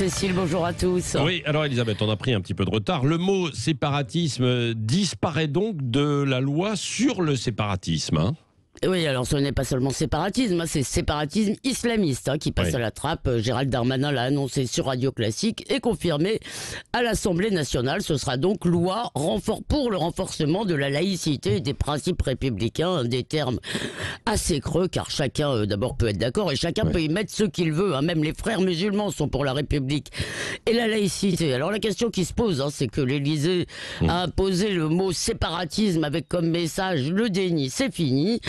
Cécile, bonjour à tous. Oui, alors Elisabeth, on a pris un petit peu de retard. Le mot séparatisme disparaît donc de la loi sur le séparatisme. Oui, alors ce n'est pas seulement séparatisme, c'est séparatisme islamiste qui passe Oui. à la trappe. Gérald Darmanin l'a annoncé sur Radio Classique et confirmé à l'Assemblée nationale. Ce sera donc loi pour le renforcement de la laïcité et des principes républicains, des termes assez creux car chacun d'abord peut être d'accord et chacun peut y mettre ce qu'il veut. Même les frères musulmans sont pour la République et la laïcité. Alors la question qui se pose, c'est que l'Élysée a imposé le mot séparatisme avec comme message le déni, c'est fini.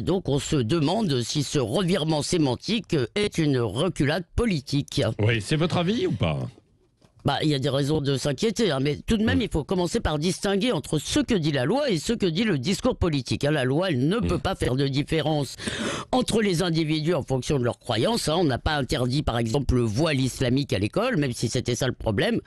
Donc on se demande si ce revirement sémantique est une reculade politique. Oui, c'est votre avis ou pas ? Il y a des raisons de s'inquiéter, mais tout de même, il faut commencer par distinguer entre ce que dit la loi et ce que dit le discours politique. La loi, elle ne peut pas faire de différence entre les individus en fonction de leurs croyances. On n'a pas interdit, par exemple, le voile islamique à l'école, même si c'était ça le problème.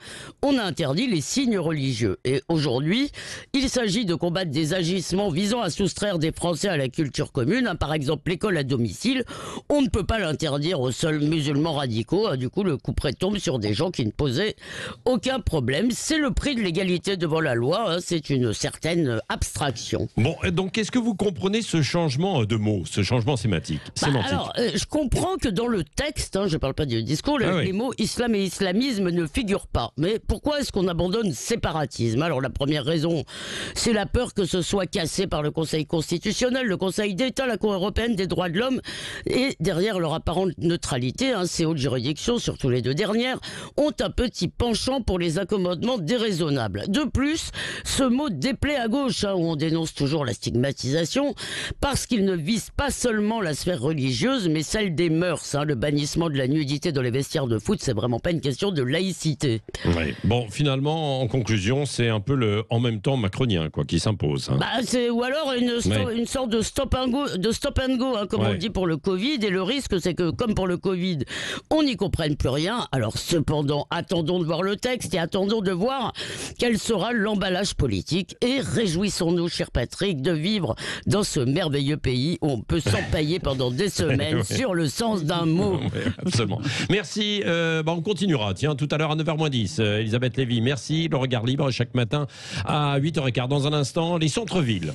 On a interdit les signes religieux. Et aujourd'hui, il s'agit de combattre des agissements visant à soustraire des Français à la culture commune. Par exemple, l'école à domicile, on ne peut pas l'interdire aux seuls musulmans radicaux. Du coup, le couperet tombe sur des gens qui ne posaient aucun problème. C'est le prix de l'égalité devant la loi. C'est une certaine abstraction. Bon, donc est-ce que vous comprenez ce changement de mots, ce changement sémantique, Alors, je comprends que dans le texte, je ne parle pas du discours, les mots islam et islamisme ne figurent pas. Mais pourquoi est-ce qu'on abandonne séparatisme? Alors, la première raison, c'est la peur que ce soit cassé par le Conseil constitutionnel, le Conseil d'État, la Cour européenne des droits de l'homme. Et derrière leur apparente neutralité, ces hautes juridictions, surtout les deux dernières, ont un petit penchant pour les accommodements déraisonnables. De plus, ce mot déplaît à gauche, où on dénonce toujours la stigmatisation, parce qu'il ne vise pas seulement la sphère religieuse, mais celle des mœurs. Le bannissement de la nudité dans les vestiaires de foot, c'est vraiment pas une question de laïcité. Oui. Bon, finalement, en conclusion, c'est un peu le en même temps macronien qui s'impose. Ou alors une sorte de stop and go, comme on le dit pour le Covid. Et le risque, c'est que, comme pour le Covid, on n'y comprenne plus rien. Alors cependant, attendons de voir le texte et attendons de voir quel sera l'emballage politique. Et réjouissons-nous, cher Patrick, de vivre dans ce merveilleux pays où on peut s'empailler pendant des semaines sur le sens d'un mot. Oui, absolument. Merci. On continuera. Tiens, tout à l'heure à 9h-10. Elisabeth Lévy, merci. Le regard libre chaque matin à 8h15. Dans un instant, les centres-villes.